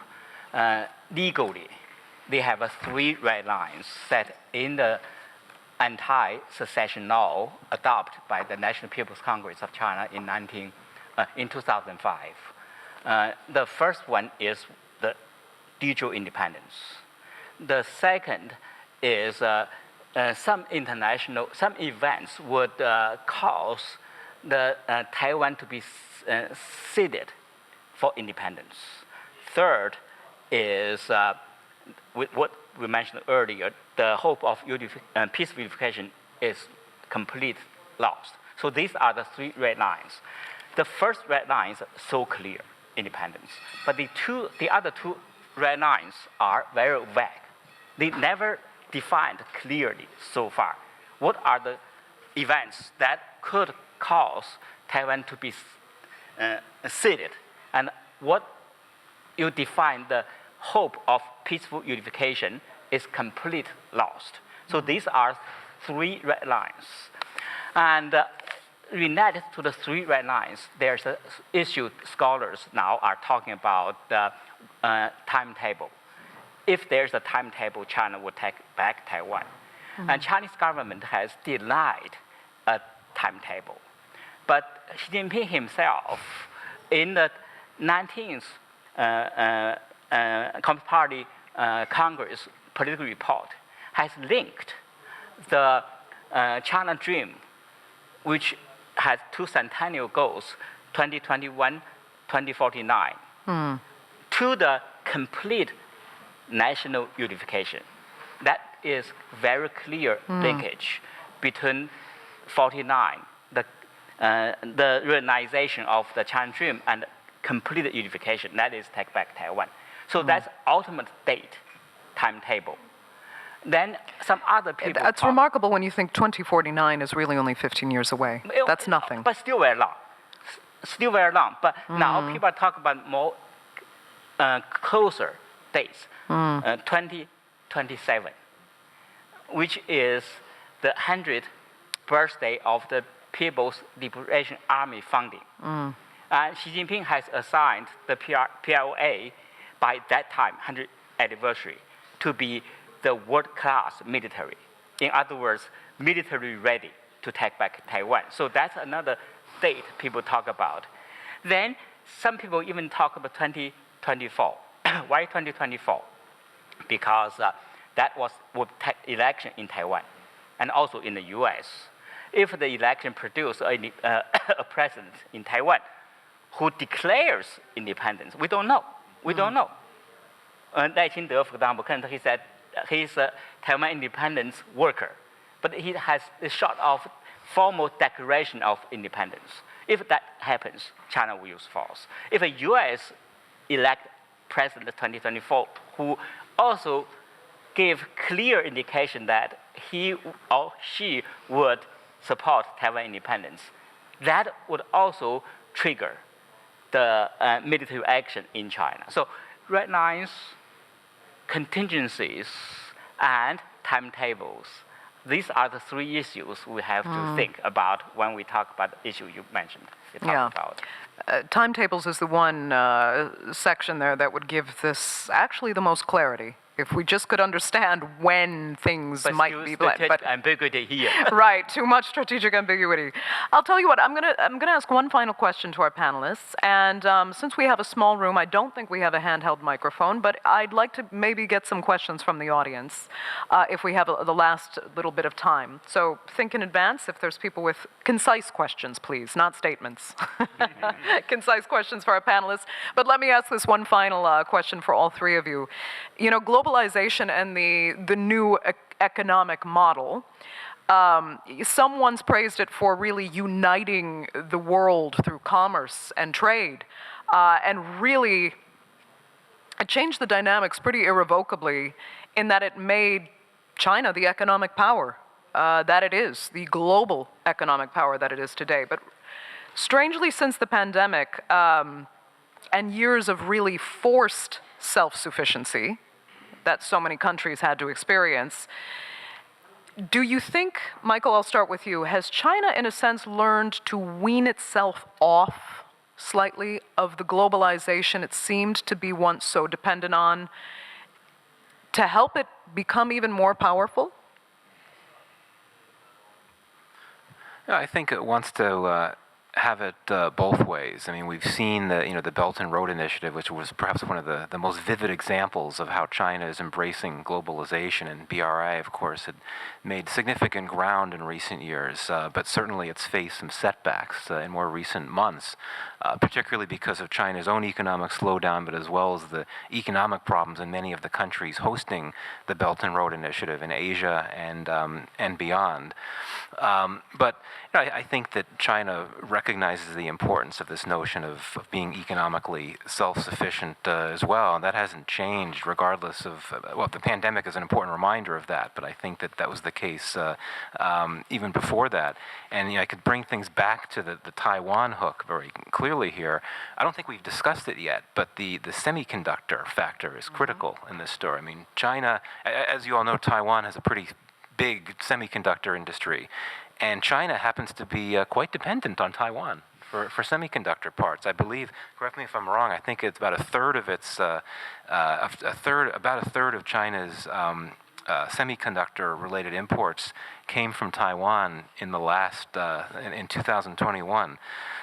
Legally, they have 3 red lines set in the anti-secession law adopted by the National People's Congress of China in 2005. The first one is the digital independence. The second is some events would cause the Taiwan to be ceded for independence. Third is with what we mentioned earlier, the hope of peaceful unification is complete lost. So these are the 3 red lines. The first red line is so clear, independence. But the other 2 red lines are very vague. They never defined clearly so far. What are the events that could cause Taiwan to be ceded? And what you define the hope of peaceful unification is complete lost. So these are 3 red lines. And related to the 3 red lines, there's an issue scholars now are talking about the timetable. If there's a timetable, China would take back Taiwan. And Chinese government has denied a timetable. But Xi Jinping himself, in the 19th Communist Party Congress political report, has linked the China Dream, which has 2 centennial goals, 2021, 2049, to the complete national unification. That is very clear linkage between 49, the realization of the China Dream, and complete unification. That is take back Taiwan. So that's ultimate date, timetable. Then some other people. That's remarkable when you think 2049 is really only 15 years away. That's nothing. But still very long. Still very long. But now people talk about more closer dates, 2027, which is the 100th birthday of the People's Liberation Army founding. Xi Jinping has assigned the PLA by that time, 100th anniversary, to be the world-class military. In other words, military ready to take back Taiwan. So that's another date people talk about. Then some people even talk about 2024. Why 2024? Because that was would take election in Taiwan and also in the US. If the election produces a president in Taiwan who declares independence, we don't know. We don't know. Lai Ching-te, for example, he said he's a Taiwan independence worker, but he has a short of formal declaration of independence. If that happens, China will use force. If a U.S. elect president 2024 who also give clear indication that he or she would support Taiwan independence, that would also trigger the military action in China. So red lines, contingencies, and timetables. These are the three issues we have to think about when we talk about the issue you mentioned. About. Timetables is the one section there that would give this actually the most clarity. If we just could understand when things might be blended. But ambiguity here. Right, too much strategic ambiguity. I'll tell you what, I'm gonna ask one final question to our panelists, and since we have a small room, I don't think we have a handheld microphone, but I'd like to maybe get some questions from the audience if we have the last little bit of time. So think in advance if there's people with concise questions, please, not statements. Concise questions for our panelists. But let me ask this one final question for all three of you. You know, globalization and the new economic model, someone's praised it for really uniting the world through commerce and trade, and really it changed the dynamics pretty irrevocably in that it made China the economic power that it is, the global economic power that it is today. But strangely, since the pandemic and years of really forced self-sufficiency that so many countries had to experience, do you think, Michael, I'll start with you, has China in a sense learned to wean itself off slightly of the globalization it seemed to be once so dependent on to help it become even more powerful? Yeah, I think it wants to have it both ways. I mean, we've seen the Belt and Road Initiative, which was perhaps one of the most vivid examples of how China is embracing globalization. And BRI, of course, had made significant ground in recent years, but certainly it's faced some setbacks in more recent months, particularly because of China's own economic slowdown, but as well as the economic problems in many of the countries hosting the Belt and Road Initiative in Asia and beyond. But I think that China recognizes the importance of this notion of being economically self-sufficient as well, and that hasn't changed regardless of, well, the pandemic is an important reminder of that, but I think that was the case even before that. And I could bring things back to the Taiwan hook very clearly here. I don't think we've discussed it yet, but the semiconductor factor is critical in this story. I mean, China, as you all know, Taiwan has a pretty big semiconductor industry. And China happens to be quite dependent on Taiwan for semiconductor parts. I believe, correct me if I'm wrong, I think it's about a third of its, about a third of China's semiconductor-related imports came from Taiwan in the last, in 2021.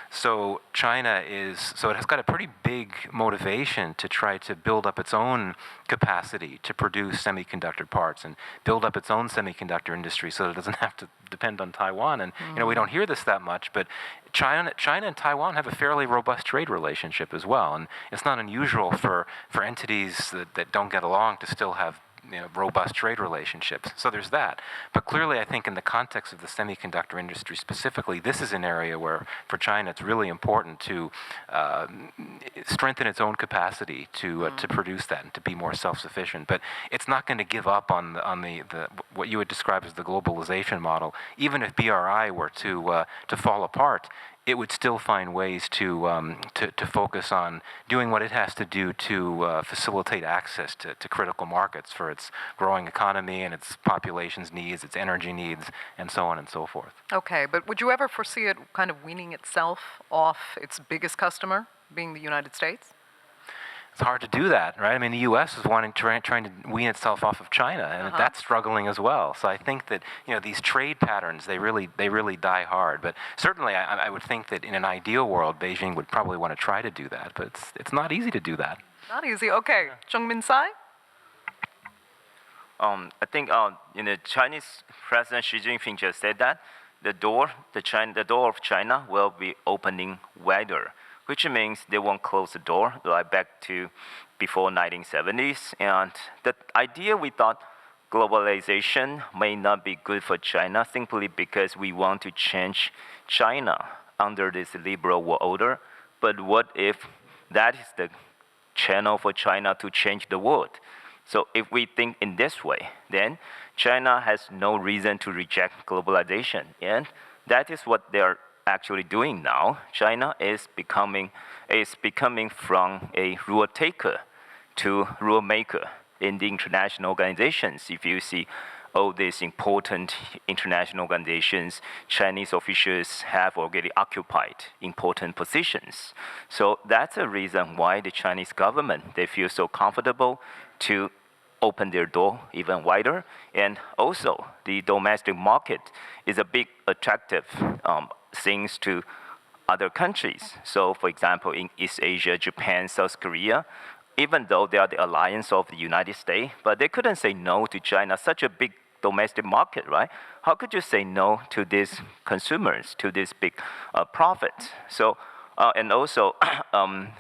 So China so it has got a pretty big motivation to try to build up its own capacity to produce semiconductor parts and build up its own semiconductor industry so that it doesn't have to depend on Taiwan. And we don't hear this that much, but China and Taiwan have a fairly robust trade relationship as well. And it's not unusual for entities that don't get along to still have robust trade relationships. So there's that. But clearly, I think in the context of the semiconductor industry specifically, this is an area where, for China, it's really important to strengthen its own capacity to produce that and to be more self-sufficient. But it's not going to give up on the what you would describe as the globalization model. Even if BRI were to fall apart, it would still find ways to focus on doing what it has to do to facilitate access to critical markets for its growing economy and its population's needs, its energy needs, and so on and so forth. Okay, but would you ever foresee it kind of weaning itself off its biggest customer, being the United States? It's hard to do that, right? I mean, the U.S. is trying to wean itself off of China, and that's struggling as well. So I think that these trade patterns they really die hard. But certainly, I would think that in an ideal world, Beijing would probably want to try to do that, but it's not easy to do that. Not easy. Okay, Jung-min Tsai? I think Chinese President Xi Jinping just said that the door of China will be opening wider, which means they won't close the door like back to before 1970s. And the idea we thought globalization may not be good for China simply because we want to change China under this liberal world order. But what if that is the channel for China to change the world? So if we think in this way, then China has no reason to reject globalization. And that is what they're actually doing now. China is becoming from a rule taker to rule maker in the international organizations. If you see all these important international organizations, Chinese officials have already occupied important positions. So that's a reason why the Chinese government, they feel so comfortable to open their door even wider. And also, the domestic market is a big attractive things to other countries. So, for example, in East Asia, Japan, South Korea, even though they are the alliance of the United States, but they couldn't say no to China, such a big domestic market, right? How could you say no to these consumers, to this big profit? So, and also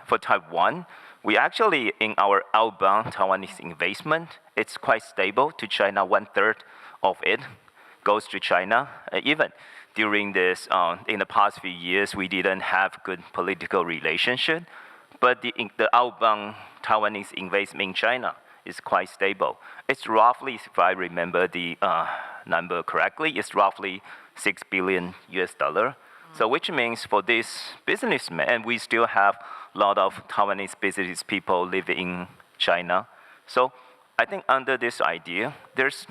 for Taiwan, we actually, in our outbound Taiwanese investment, it's quite stable to China. 1/3 of it goes to China. Even during this, in the past few years, we didn't have good political relationship, but the outbound Taiwanese investment in China is quite stable. It's roughly, if I remember the number correctly, it's roughly $6 billion. So which means for this businessman, and we still have a lot of Taiwanese business people living in China. So I think under this idea, there's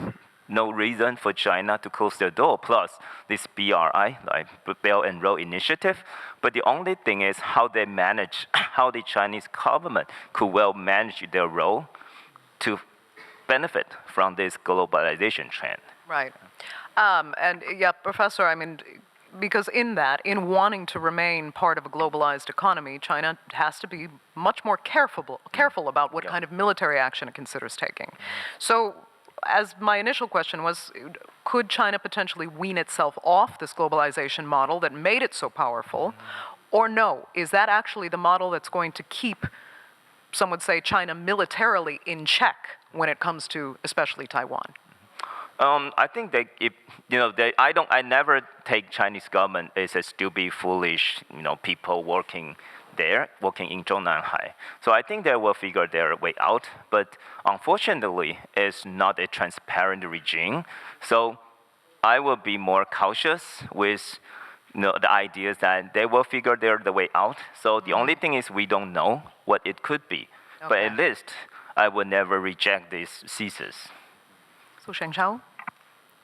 no reason for China to close their door, plus this BRI, like Belt and Road Initiative. But the only thing is how they manage, how the Chinese government could well manage their role to benefit from this globalization trend. Right. And yeah, Professor, I mean, because in wanting to remain part of a globalized economy, China has to be much more careful about what kind of military action it considers taking. So, as my initial question was, could China potentially wean itself off this globalization model that made it so powerful? Or no, is that actually the model that's going to keep, some would say, China militarily in check when it comes to especially Taiwan? I think I never take Chinese government as a stupid, foolish, people working in Zhongnanhai. So I think they will figure their way out. But unfortunately, it's not a transparent regime. So I will be more cautious with the ideas that they will figure the way out. So the only thing is we don't know what it could be. Okay. But at least I would never reject these thesis. So Sheng Chao?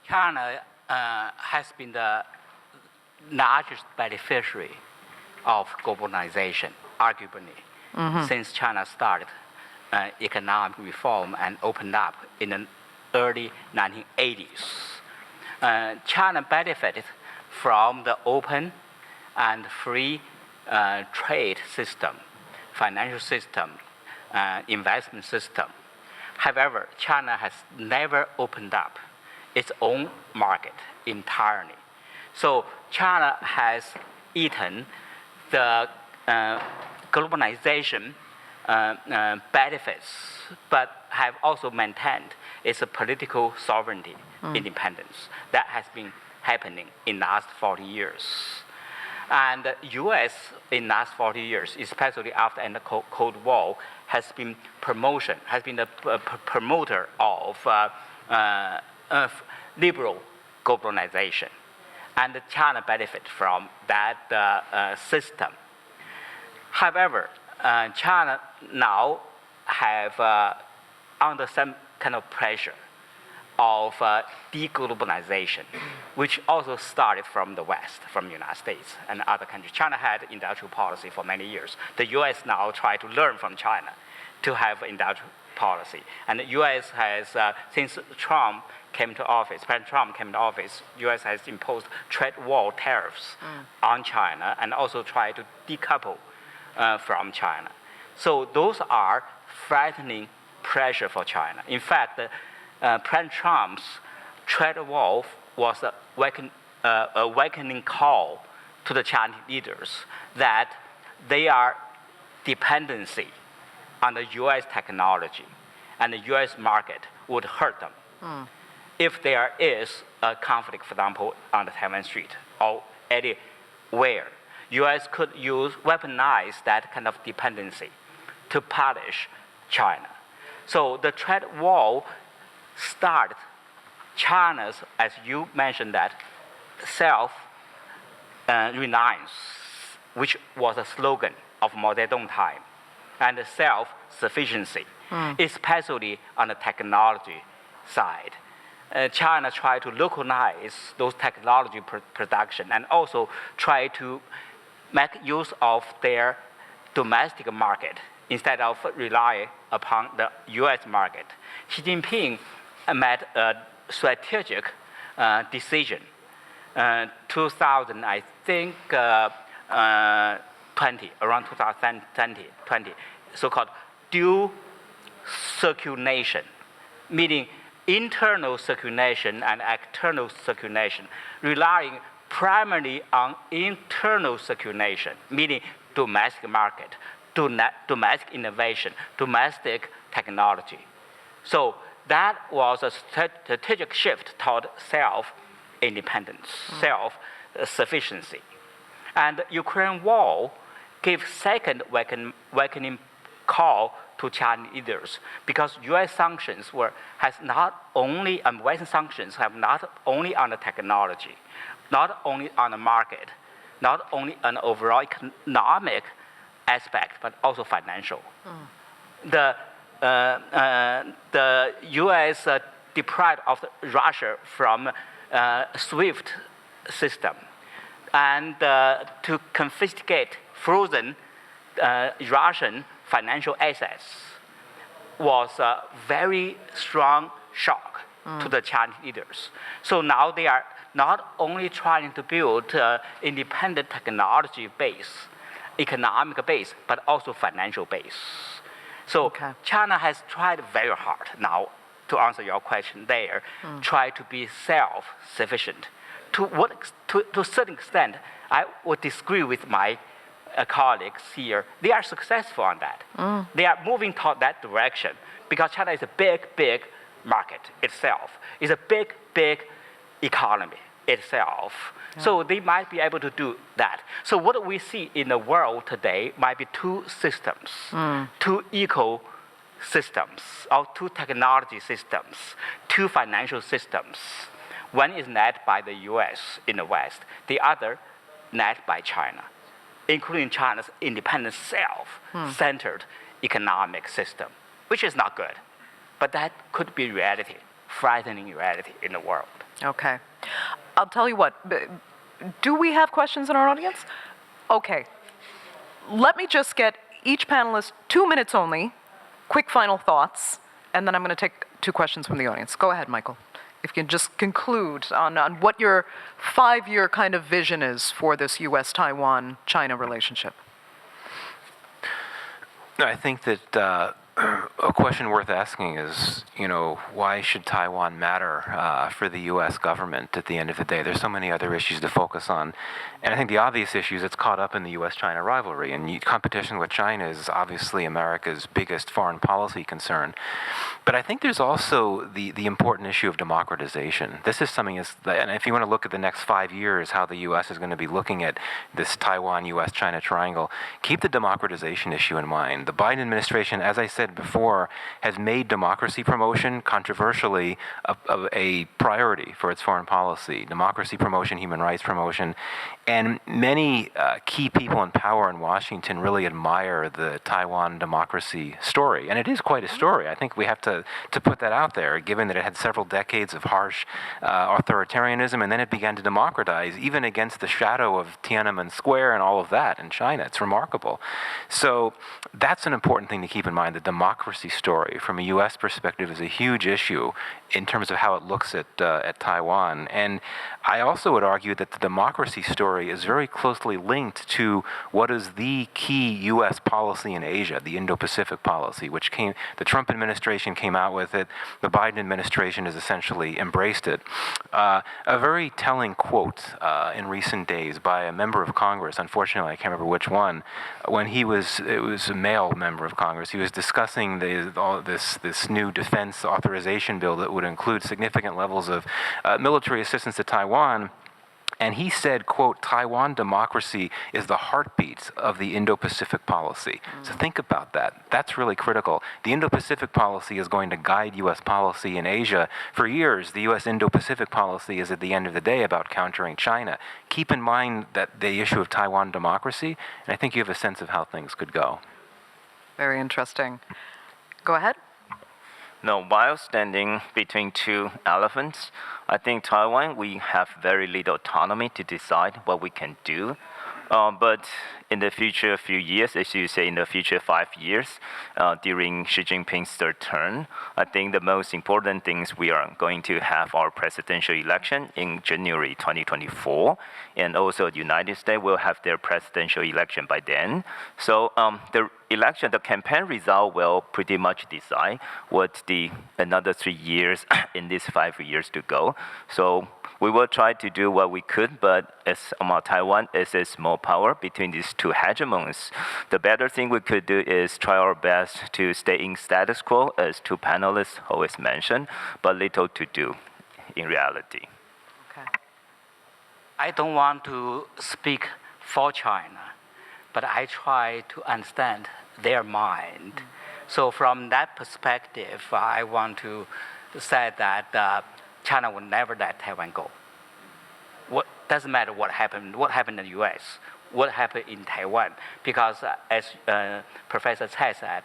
China has been the largest beneficiary of globalization, arguably, since China started economic reform and opened up in the early 1980s. China benefited from the open and free trade system, financial system, investment system. However, China has never opened up its own market entirely. So China has eaten the globalization benefits, but have also maintained its political sovereignty, independence. That has been happening in the last 40 years. And the U.S. in the last 40 years, especially after the Cold War, has been the promoter of liberal globalization. And China benefit from that system. However, China now have under some kind of pressure of deglobalization, which also started from the West, from the United States and other countries. China had industrial policy for many years. The U.S. now try to learn from China to have industrial policy. And the U.S. has, since Trump came to office, President Trump came to office, U.S. has imposed trade war tariffs on China and also tried to decouple from China. So those are frightening pressure for China. In fact, President Trump's trade war was a awakening call to the Chinese leaders that they are dependency on the U.S. technology and the U.S. market would hurt them. If there is a conflict, for example, on the Taiwan Strait or anywhere, U.S. could weaponize that kind of dependency to punish China. So the trade war started China's, as you mentioned that, self-reliance, which was a slogan of Mao Zedong time, and self-sufficiency, especially on the technology side. China tried to localize those technology production and also try to make use of their domestic market instead of relying upon the U.S. market. Xi Jinping made a strategic decision. 2000, I think, 2020, so-called dual circulation, meaning internal circulation and external circulation, relying primarily on internal circulation, meaning domestic market, domestic innovation, domestic technology. So that was a strategic shift toward self-independence, self-sufficiency. And the Ukraine war gave second awakening call to Chinese leaders because U.S. sanctions Western sanctions have not only on the technology, not only on the market, not only on overall economic aspect, but also financial. The U.S. deprived of Russia from SWIFT system and to confiscate frozen Russian financial assets was a very strong shock to the Chinese leaders. So now they are not only trying to build independent technology base, economic base, but also financial base. So China has tried very hard now, to answer your question there, try to be self-sufficient. To a certain extent, I would disagree with my colleagues here. They are successful on that. They are moving toward that direction because China is a big market itself. It's a big economy itself. So they might be able to do that. So what we see in the world today might be two systems, two ecosystems, or two technology systems, two financial systems. One is led by the U.S. in the West, the other led by China, including China's independent self-centered economic system, which is not good. But that could be reality, frightening reality in the world. Okay. I'll tell you what, do we have questions in our audience? Okay. Let me just get each panelist 2 minutes only, quick final thoughts, and then I'm going to take 2 questions from the audience. Go ahead, Michael. If you can just conclude on what your 5-year kind of vision is for this U.S. Taiwan China relationship. No, I think that a question worth asking is, why should Taiwan matter for the U.S. government at the end of the day? There's so many other issues to focus on. And I think the obvious issue is it's caught up in the U.S. China rivalry. And competition with China is obviously America's biggest foreign policy concern. But I think there's also the important issue of democratization. This is something, and if you want to look at the next 5 years, how the U.S. is going to be looking at this Taiwan, U.S. China triangle, keep the democratization issue in mind. The Biden administration, as I said before, has made democracy promotion controversially a priority for its foreign policy. Democracy promotion, human rights promotion. And many key people in power in Washington really admire the Taiwan democracy story. And it is quite a story. I think we have to to put that out there, given that it had several decades of harsh authoritarianism, and then it began to democratize, even against the shadow of Tiananmen Square and all of that in China. It's remarkable. So that's an important thing to keep in mind. The democracy story, from a U.S. perspective, is a huge issue in terms of how it looks at Taiwan. And I also would argue that the democracy story is very closely linked to what is the key U.S. policy in Asia, the Indo-Pacific policy, which the Trump administration came out with it. The Biden administration has essentially embraced it. A very telling quote in recent days by a member of Congress, unfortunately I can't remember which one, when it was a male member of Congress, he was discussing this new defense authorization bill that would include significant levels of military assistance to Taiwan. And he said, quote, "Taiwan democracy is the heartbeat of the Indo-Pacific policy." So think about that. That's really critical. The Indo-Pacific policy is going to guide U.S. policy in Asia. For years, the U.S. Indo-Pacific policy is, at the end of the day, about countering China. Keep in mind that the issue of Taiwan democracy, and I think you have a sense of how things could go. Very interesting. Go ahead. No, while standing between two elephants, I think Taiwan, we have very little autonomy to decide what we can do. But in the future few years, as you say, in the future 5 years, during Xi Jinping's third term, I think the most important things, we are going to have our presidential election in January 2024, and also the United States will have their presidential election by then. So the campaign result will pretty much decide what another 3 years in these 5 years to go. So we will try to do what we could, but as Taiwan is a small power between these two hegemons, the better thing we could do is try our best to stay in status quo, as two panelists always mention, but little to do in reality. Okay. I don't want to speak for China, but I try to understand their mind. So from that perspective, I want to say that China will never let Taiwan go. Doesn't matter what happened in the U.S., what happened in Taiwan, because as Professor Tsai said,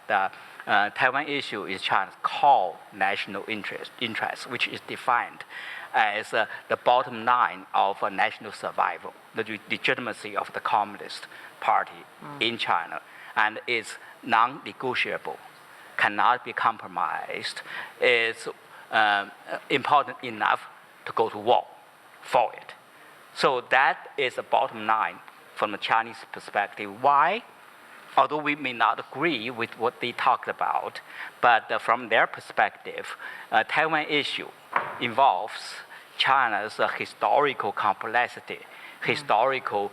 Taiwan issue is China's core national interest, which is defined as the bottom line of national survival, the legitimacy of the Communist Party in China, and is non-negotiable, cannot be compromised, is important enough to go to war for it. So that is the bottom line from the Chinese perspective. Why? Although we may not agree with what they talked about, but from their perspective, Taiwan issue involves China's historical complexity, historical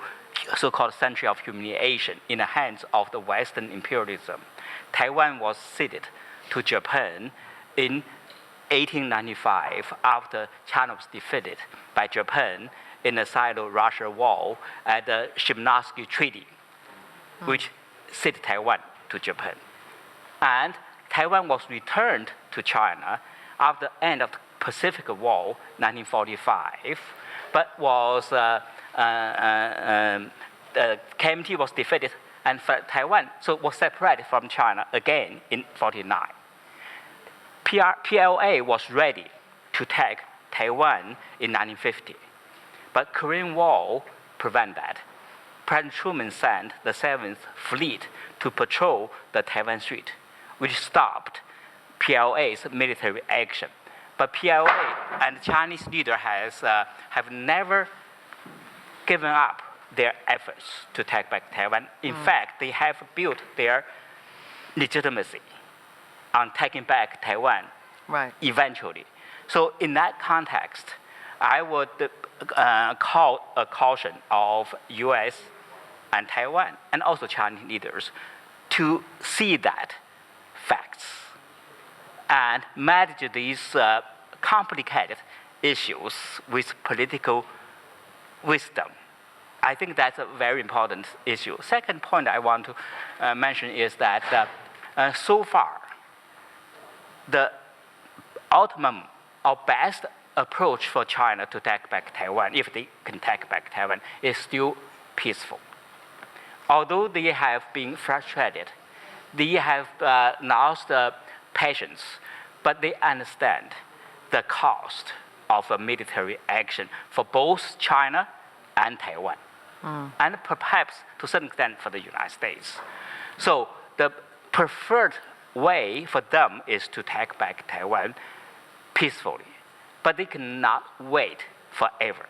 so-called century of humiliation in the hands of the Western imperialism. Taiwan was ceded to Japan in 1895 after China was defeated by Japan in the Sino-Russia War at the Shimonoseki Treaty, which ceded Taiwan to Japan. And Taiwan was returned to China after the end of the Pacific War, 1945, but was the KMT was defeated, and Taiwan was separated from China again in 1949. PLA was ready to take Taiwan in 1950, but Korean War prevented that. President Truman sent the 7th Fleet to patrol the Taiwan Strait, which stopped PLA's military action. But PLA and the Chinese leader have never given up their efforts to take back Taiwan. In fact, they have built their legitimacy on taking back Taiwan eventually. So in that context, I would call a caution of U.S. and Taiwan and also Chinese leaders to see that facts and manage these complicated issues with political wisdom. I think that's a very important issue. Second point I want to mention is that so far, the ultimate or best approach for China to take back Taiwan, if they can take back Taiwan, is still peaceful. Although they have been frustrated, they have lost patience but they understand the cost of a military action for both China and Taiwan, and perhaps to a certain extent for the United States. So the preferred way for them is to take back Taiwan peacefully, but they cannot wait forever.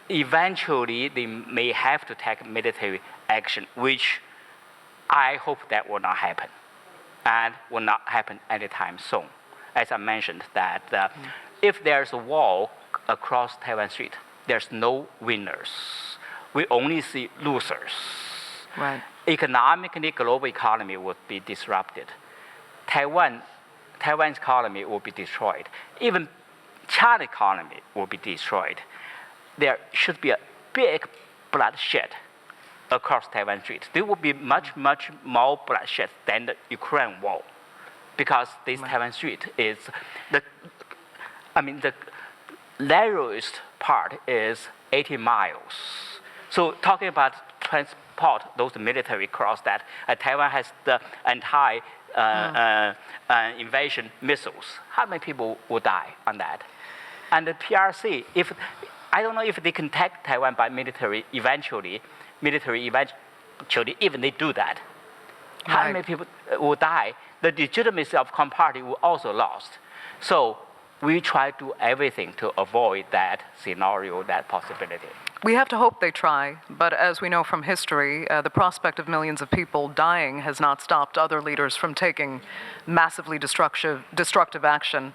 Eventually, they may have to take military action, which I hope that will not happen, and will not happen anytime soon. As I mentioned, that if there's a war across Taiwan Strait, there's no winners. We only see losers. Right. Economically, global economy would be disrupted. Taiwan's economy will be destroyed. Even China's economy will be destroyed. There should be a big bloodshed across Taiwan Strait. There will be much, much more bloodshed than the Ukraine war, because this Taiwan Strait is the narrowest part is 80 miles. So talking about transport those military across that, Taiwan has the entire invasion missiles. How many people will die on that? And the PRC, I don't know if they can take Taiwan by military eventually, even they do that. How many people will die? The legitimacy of Comparty will also lost. So we try to do everything to avoid that scenario, that possibility. We have to hope they try, but as we know from history, the prospect of millions of people dying has not stopped other leaders from taking massively destructive action.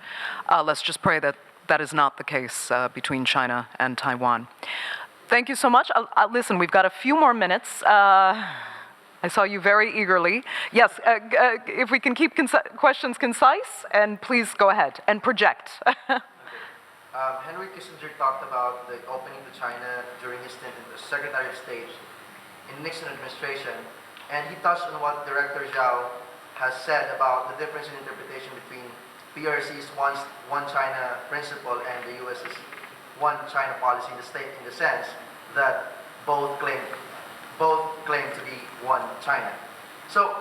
Let's just pray that that is not the case between China and Taiwan. Thank you so much. Listen, we've got a few more minutes. I saw you very eagerly. Yes, if we can keep questions concise, and please go ahead and project. Henry Kissinger talked about the opening to China during his stint as Secretary of State in Nixon administration, and he touched on what Director Zhao has said about the difference in interpretation between PRC's one China principle and the U.S.'s one China policy in the sense that both claim to be one China. So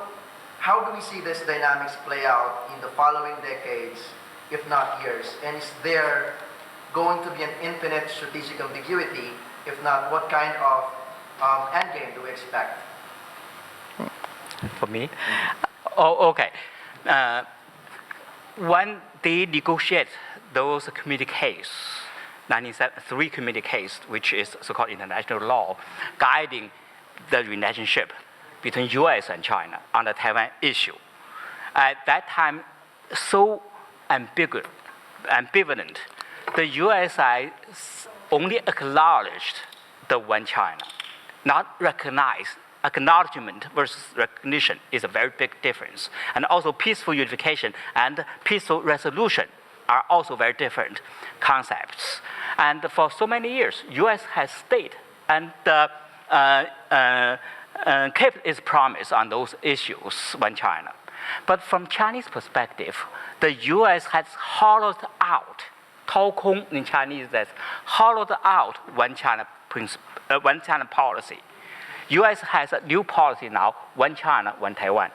how do we see this dynamics play out in the following decades, if not years? And is there going to be an infinite strategic ambiguity? If not, what kind of endgame do we expect? For me? Oh, okay. When they negotiate those communiques, 1973 communiques, which is so-called international law, guiding the relationship between U.S. and China on the Taiwan issue. At that time, so ambivalent, the U.S. side only acknowledged the one China, not recognized. Acknowledgement versus recognition is a very big difference. And also peaceful unification and peaceful resolution are also very different concepts. And for so many years, U.S. has stayed and kept its promise on those issues, one China. But from Chinese perspective, the U.S. has hollowed out, 掏空 in Chinese, that's hollowed out one China policy. U.S. has a new policy now, one China, one Taiwan.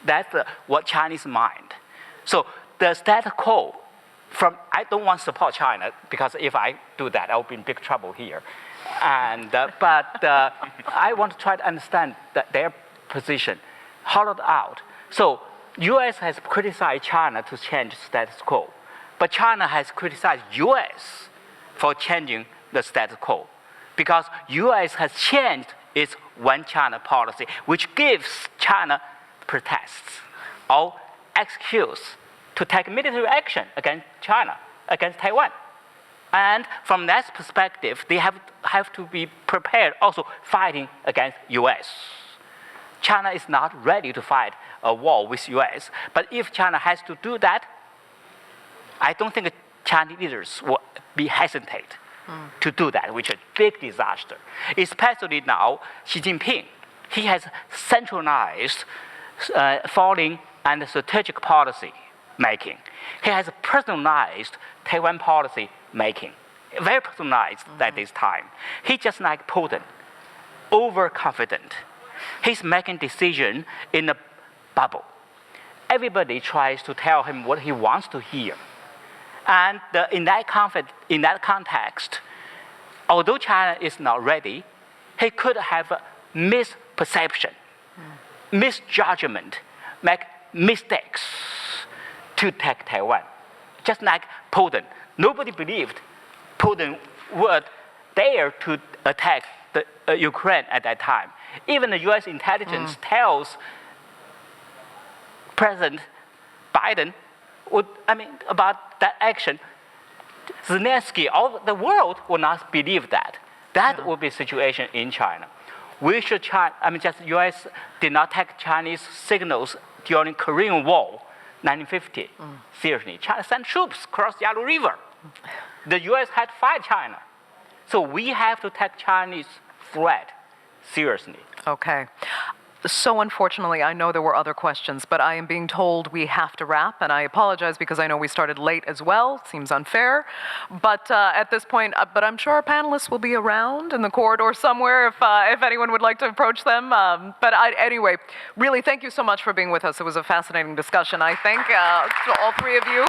That's what Chinese mind. So the status quo, I don't want to support China, because if I do that, I'll be in big trouble here. But I want to try to understand their position, hollowed out. So U.S. has criticized China to change status quo, but China has criticized U.S. for changing the status quo, because U.S. has changed its one China policy, which gives China pretexts or excuse to take military action against China, against Taiwan. And from that perspective, they have to be prepared also fighting against U.S. China is not ready to fight a war with U.S., but if China has to do that, I don't think Chinese leaders will be hesitate to do that, which is a big disaster. Especially now, Xi Jinping, he has centralized foreign and strategic policy making. He has personalized Taiwan policy making, very personalized at this time. He's just like Putin, overconfident. He's making decision in a bubble. everybody tries to tell him what he wants to hear. And in that context, although China is not ready, he could have a misperception, misjudgment, make mistakes to take Taiwan. Just like Putin. Nobody believed Putin would dare to attack Ukraine at that time. Even the US intelligence tells President Biden about that action. Zelensky, all the world will not believe that. That would be the situation in China. We should US did not take Chinese signals during Korean War, 1950. Seriously, China sent troops across Yalu River. The US had to fight China. So we have to take Chinese threat seriously. Okay. So unfortunately, I know there were other questions, but I am being told we have to wrap, and I apologize because I know we started late as well. Seems unfair. But at this point, but I'm sure our panelists will be around in the corridor somewhere if anyone would like to approach them. Anyway, really, thank you so much for being with us. It was a fascinating discussion. I thank all three of you.